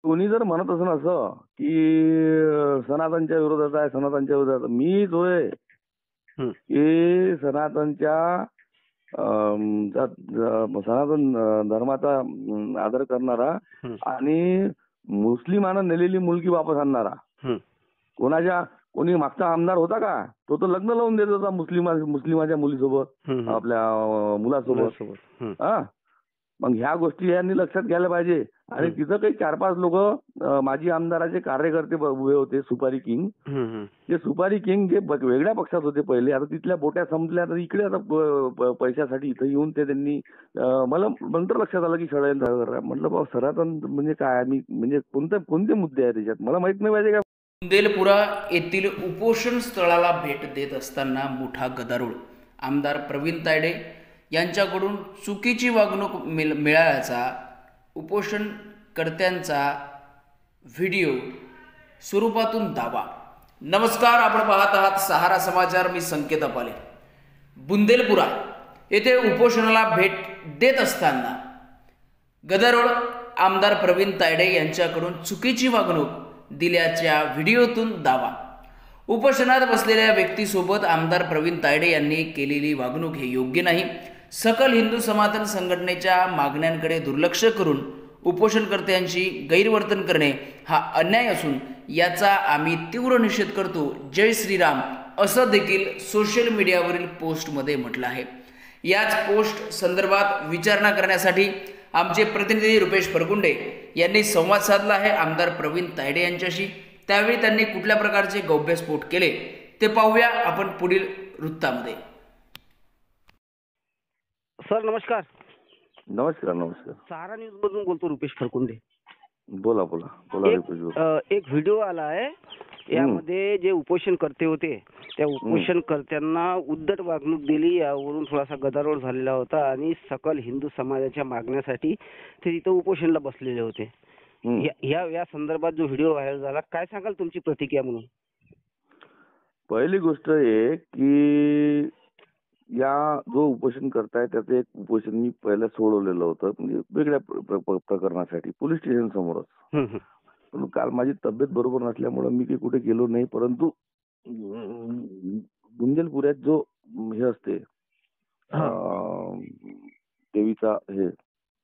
कोणी जर म्हणत असेल असं की सनातनच्या विरोधात आहे, सनातनच्या विरोधात, मी जो आहे हं, की सनातन धर्माचा आदर करणारा हं, आणि मुस्लिमांना नेलेली मुलगी वापस आणणारा. हं. कोणी मागचा आमदार होता का? तो तर लग्न लावून देत होता मुस्लिमाच्या मुलीसोबत, हं, हं. आपल्या मुलासोबत. मुलासोबत. हं, हा, मग ह्या गोष्टी यांनी लक्षात घ्यायला पाहिजे. आणि हं, तिथं काही 4-5 लोक माजी आमदाराचे कार्यकर्ते उभे होते, सुपारी किंग. हं, हं. ते सुपारी किंग जे वेगळ्या पक्षात होते पहिले, आता तिथल्या बोट्या संपल्या, तर इकडे आता पैशासाठी इथं येऊन ते त्यांनी मला नंतर लक्षात आलं की षडयंत्र. म्हटलं बाबा सनातन म्हणजे काय, मी म्हणजे कोणते मुद्दे आहेत त्याच्यात मला माहित नाही पाहिजे का. बुंदेलपुरा येथील उपोषण स्थळाला भेट देत असताना मोठा गदारोळ. आमदार प्रवीण तायडे यांच्याकडून चुकीची वागणूक मिळाल्याचा उपोषणकर्त्यांचा व्हिडिओ स्वरूपातून दावा. नमस्कार, आपण पाहत आहात सहारा समाचार. मी संकेत अपाले. बुंदेलपुरा येथे उपोषणाला भेट देत असताना गदारोळ. आमदार प्रवीण तायडे यांच्याकडून चुकीची वागणूक दिल्याच्या व्हिडिओतून दावा. उपोषणात बसलेल्या व्यक्तीसोबत आमदार प्रवीण तायडे यांनी केलेली वागणूक हे योग्य नाही. सकल हिंदू सनातन संघटनेच्या मागण्यांकडे दुर्लक्ष करून उपोषणकर्त्यांची गैरवर्तन करणे हा अन्याय असून याचा आम्ही तीव्र निषेध करतो. जय श्रीराम, असं देखील सोशल मीडियावरील पोस्टमध्ये म्हटलं आहे. याच पोस्ट संदर्भात विचारणा करण्यासाठी आमचे प्रतिनिधी रुपेश फरगुंडे यांनी संवाद साधला आहे आमदार प्रवीण तायडे यांच्याशी. त्यावेळी त्यांनी कुठल्या प्रकारचे गौप्यस्फोट केले ते पाहूया आपण पुढील वृत्तामध्ये. सर नमस्कार. नमस्कार. नमस्कार. सहारा न्यूज मधून बोलतो रुपेश फरकुंडे. बोला बोला बोला. एक व्हिडिओ आला आहे. यामध्ये जे उपोषण करते होते त्या उपोषणकर्त्यांना उद्धट वागणूक दिली, यावरून थोडासा गदारोळ झालेला होता आणि सकल हिंदू समाजाच्या मागण्यासाठी ते तिथं उपोषणला बसलेले होते. या संदर्भात जो व्हिडिओ व्हायरल झाला, काय सांगाल तुमची प्रतिक्रिया म्हणून? पहिली गोष्ट आहे की या जो उपोषण करताय त्याचं एक उपोषण मी पहिलं सोडवलेलं होतं, म्हणजे वेगळ्या प्रकरणासाठी पोलीस स्टेशन समोरच. पण काल माझी तब्येत बरोबर नसल्यामुळे मी काही कुठे गेलो नाही. परंतु बुंदेलपुऱ्यात जो हे असते देवीचा हे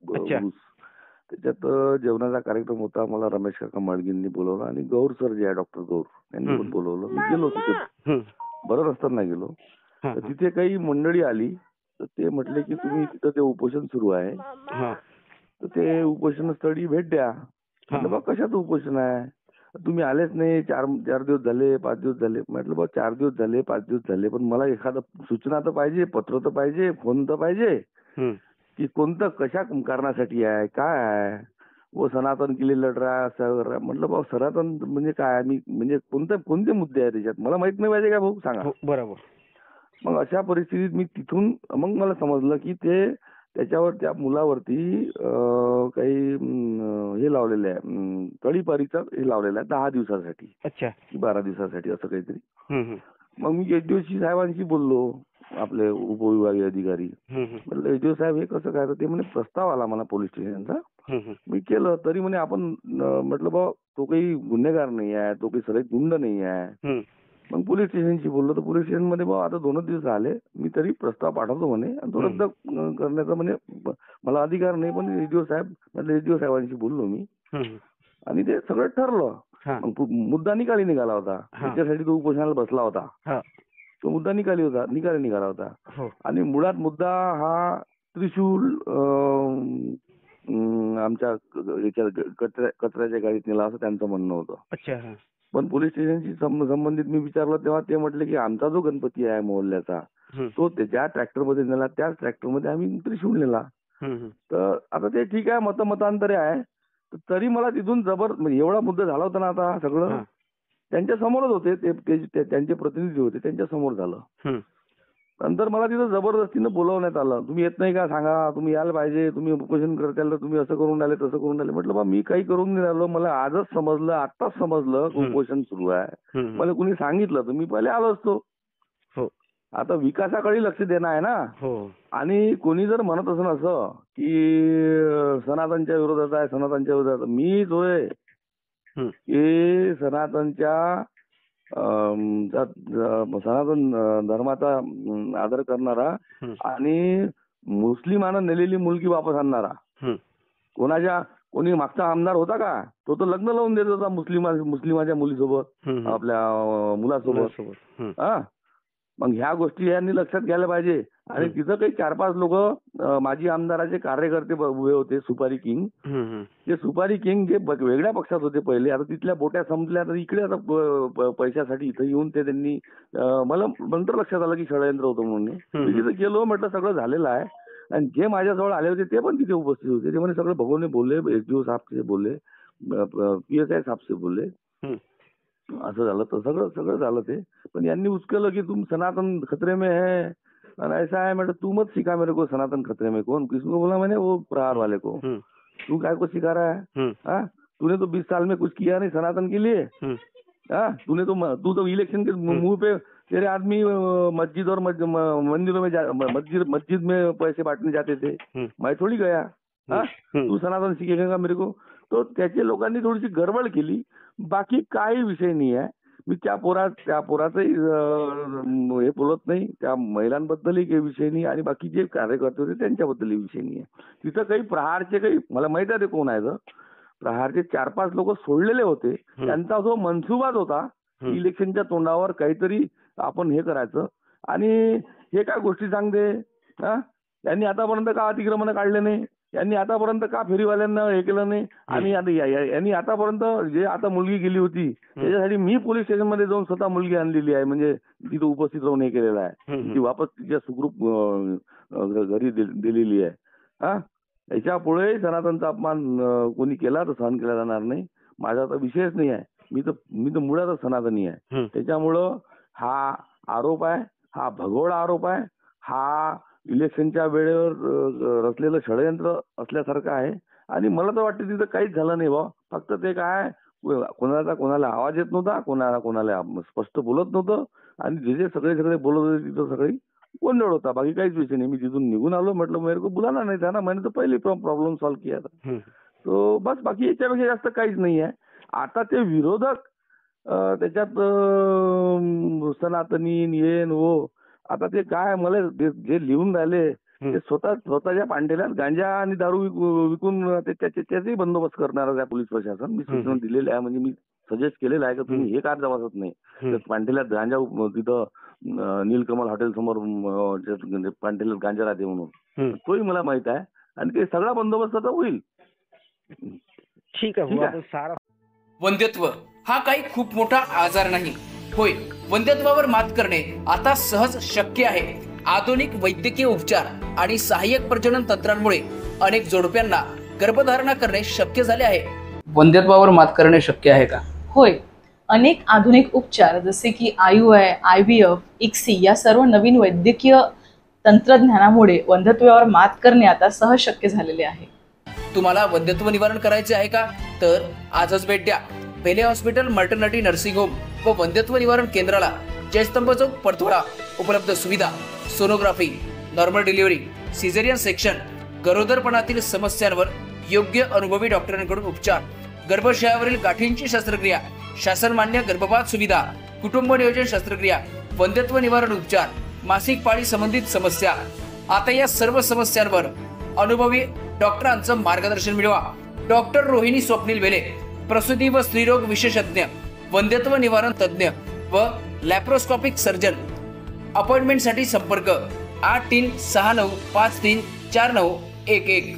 उरूस, त्याच्यात जेवणाचा कार्यक्रम होता. मला रमेश काका माळगींनी बोलवलं आणि गौर सर जे आहे, डॉक्टर गौर, यांनी पण बोलवलं. मी गेलो तिथे, बरं नसताना गेलो. तर तिथे काही मंडळी आली, तर ते म्हटले की तुम्ही तिथं ते उपोषण सुरू आहे, तर ते उपोषण स्थळी भेट द्या. म्हटलं बा कशाचं उपोषण आहे, तुम्ही आलेच नाही, 4 दिवस झाले, 5 दिवस झाले. म्हटलं बा 4 दिवस झाले, 5 दिवस झाले, पण मला एखादं सूचना तर पाहिजे, पत्र तर पाहिजे, फोन तर पाहिजे की कोणतं कशा कारणासाठी आहे, काय आहे. व सनातन के लिए लढ रहा है. म्हटलं भाऊ सनातन म्हणजे काय, मी म्हणजे कोणते मुद्दे आहेत त्याच्यात मला माहित नाही पाहिजे का भाऊ, सांगा. बरोबर. मग अशा परिस्थितीत मी तिथून मग मला समजलं की ते त्याच्यावर त्या मुलावरती काही हे लावलेलं आहे, तळीपारीचा हे लावलेला आहे 10 दिवसासाठी. अच्छा. 12 दिवसासाठी असं काहीतरी. मग मी एचडीओ साहेबांशी बोललो, आपले उपविभागीय अधिकारी. म्हटलं एचडीओ साहेब हे कसं काय, तर ते म्हणे प्रस्ताव आला मला पोलीस स्टेशनचा. मी केलं तरी म्हणे आपण, म्हटलं बा तो काही गुन्हेगार नाही आहे, तो काही सराईत गुंड नाही आहे. मग पोलीस स्टेशनशी बोललो, तर पोलीस स्टेशन मध्ये बा आता 2 दिवस झाले, मी तरी प्रस्ताव पाठवतो म्हणे, आणि तो रद्द करण्याचा म्हणजे मला अधिकार नाही. पण एचडीओ साहेब, म्हटलं एचडीओ साहेबांशी बोललो मी, आणि ते सगळं ठरलं. मुद्दा निकाली निघाला होता, त्याच्यासाठी तो उपोषणाला बसला होता. तो मुद्दा निकाली निघाला होता. आणि मुळात मुद्दा हा त्रिशूल आमच्या कचऱ्याच्या गाडीत नेला असं त्यांचं म्हणणं होतं. पण पोलीस स्टेशनशी संबंधित मी विचारलं तेव्हा ते म्हटले की आमचा जो गणपती आहे मोहल्ल्याचा, तो ज्या ट्रॅक्टरमध्ये नेला त्याच ट्रॅक्टरमध्ये आम्ही त्रिशूल नेला. तर आता ते ठीक आहे, मतांतरे आहे, तरी मला तिथून म्हणजे एवढा मुद्दा झाला होता ना, आता सगळं त्यांच्या समोरच होते, ते त्यांचे प्रतिनिधी होते, त्यांच्या समोर झालं. नंतर मला तिथं जबरदस्तीनं बोलवण्यात आलं, तुम्ही येत नाही का सांगा, तुम्ही यायला पाहिजे, तुम्ही उपोषण करताल, तुम्ही असं करून राहिले तसं करून राहिले. म्हटलं बा मी काही करून नाही राहिलो, मला आजच समजलं, आत्ताच समजलं उपोषण सुरू आहे. मला कुणी सांगितलं तर मी पहिले आलो असतो. आता विकासाकडे लक्ष देणं आहे ना. आणि कोणी जर म्हणत असेल असं की सनातनच्या विरोधात आहे, सनातनच्या विरोधात, मी जो आहे की सनातनच्या सनातन धर्माचा आदर करणारा आणि मुस्लिमानं नेलेली मुलगी वापस आणणारा. कोणी मागचा आमदार होता का, तो तर लग्न लावून देत होता मुस्लिमाच्या मुलीसोबत, आपल्या मुलासोबत. मग ह्या गोष्टी यांनी लक्षात घ्यायला पाहिजे. आणि तिथं काही 4-5 लोक माजी आमदाराचे कार्यकर्ते उभे होते, सुपारी किंग. ते सुपारी किंग जे वेगळ्या पक्षात होते पहिले, आता तिथल्या बोट्या संपल्या तर इकडे आता पैशासाठी इथं येऊन ते त्यांनी, मला नंतर लक्षात आलं की षडयंत्र होतं म्हणून. मी तिथं गेलो, म्हटलं सगळं झालेलं आहे. आणि जे माझ्याजवळ आले होते ते पण तिथे उपस्थित होते. ते म्हणे सगळं भगवने बोलले, एसडीओ साहेब से बोलले, PSI साहेब से बोलले, असं झालं. तर सगळं झालं ते. पण यांनी उचकलं की तुम सनातन खतरे में है और ऐसा है. मतलब तू मत सिखा मेरे को सनातन खतरे में. कौन किसको बोला मैंने? वो प्रहार वाले को. तू काय को सिखा रहा है? तूने तो 20 साल में कुछ किया नहीं सनातन के लिए. तू तो इलेक्शन के मुंह पे तेरे आदमी मस्जिद और मंदिरों में मस्जिद में पैसे बांटने जाते थे. मैं थोड़ी गया. तू सनातन शिकेगा मेरे को. तो त्याचे लोकांनी थोडीशी गडबड केली. बाकी काही विषय नाही आहे. मी त्या पोराचंही हे बोलत नाही, त्या महिलांबद्दलही काही विषय नाही आणि बाकी जे कार्यकर्ते होते त्यांच्याबद्दलही विषय नाही आहे. तिथं काही प्रहारचे काही, मला माहित आहे ते कोण आहे तर, प्रहारचे 4-5 लोक सोडलेले होते. त्यांचा जो मनसुबाच होता इलेक्शनच्या तोंडावर काहीतरी आपण हे करायचं. आणि हे काय गोष्टी सांगते, यांनी आतापर्यंत का अतिक्रमण काढले नाही, यांनी आतापर्यंत का फेरीवाल्यांना हे केलं नाही. आणि यांनी आतापर्यंत जे आता मुलगी गेली होती त्याच्यासाठी मी पोलीस स्टेशन मध्ये जाऊन स्वतः मुलगी आणलेली आहे, म्हणजे तिथं उपस्थित राहून हे केलेलं आहे. ती वापस तिच्या सुखरूप घरी दिलेली आहे. याच्या पुढे सनातनचा अपमान कोणी केला तर सहन केला जाणार नाही. माझा तर विषयच नाही आहे. मी तर मुळातच सनातनी आहे. त्याच्यामुळं हा आरोप आहे, हा भगोडा आरोप आहे, हा इलेक्शनच्या वेळेवर रचलेलं षडयंत्र असल्यासारखं आहे. आणि मला तर वाटतं तिथं काहीच झालं नाही बा. फक्त ते काय, कोणाला आवाज येत नव्हता, कोणाला स्पष्ट बोलत नव्हतं. आणि जे सगळे बोलत होते तिथं सगळी गोंधळ होता. बाकी काहीच विषय नाही. मी तिथून निघून आलो. म्हटलं मेरे को बुलाना नाही था ना, मैंने तो पहिले प्रॉब्लेम सॉल्व किया था. तो बस, बाकी याच्यापेक्षा जास्त काहीच नाही आहे. आता ते विरोधक त्याच्यात सनातनी येन हो, आता ते काय, मला जे लिहून राहिले ते स्वतःच्या पांढऱ्यात गांजा आणि दारू विकून त्याचाही बंदोबस्त करणार आहे पोलीस प्रशासन. मी सूचना दिलेली आहे, म्हणजे मी सजेस्ट केलेलं आहे की तुम्ही हे कार्य वाचत नाही. पांढऱ्यात गांजा तिथं नीलकमल हॉटेल समोर पांढऱ्यात गांजा राहते म्हणून, तोही मला माहित आहे. आणि ते सगळा बंदोबस्त आता होईल. ठीक आहे. वंध्यत्व हा काही खूप मोठा आजार नाही. होय, वंध्यत्वावर मात करणे आता सहज शक्य आहे. आधुनिक वैद्यकीय उपचार आणि सहाय्यक प्रजनन तंत्रांमुळे अनेक जोडप्यांना गर्भधारणा करणे शक्य झाले आहे. वंध्यत्वावर मात करणे शक्य आहे का? होय, अनेक आधुनिक उपचार जसे की IUI, IVF, ICSI या सर्व नवीन वैद्यकीय तंत्रज्ञानामुळे वंध्यत्वावर मात करणे आता सहज शक्य झालेले आहे. तुम्हाला वंध्यत्व निवारण करायचे आहे का? तर आजच भेट द्या Pele hospital maternity nursing home व वंध्यत्व निवारण केंद्राला, जयस्तंभ चौक, परतवाडा. उपलब्ध सुविधा: sonography, normal delivery, caesarean section, गरोदरपणातील समस्यांवर योग्य अनुभवी डॉक्टरांकडून उपचार, गर्भाशयावरील गाठींची शस्त्रक्रिया, शासनमान्य गर्भपात सुविधा, कुटुंब नियोजन शस्त्रक्रिया, वंध्यत्व निवारण उपचार, मासिक पाळी संबंधित समस्या. आता या सर्व समस्यांवर अनुभवी डॉक्टरांचं मार्गदर्शन मिळवा. डॉक्टर रोहिणी स्वप्नील वेले, प्रसूती व स्त्रीरोग विशेषज्ञ, वंध्यत्व निवारण तज्ञ व लॅप्रोस्कोपिक सर्जन. अपॉइंटमेंटसाठी संपर्क 8369534911.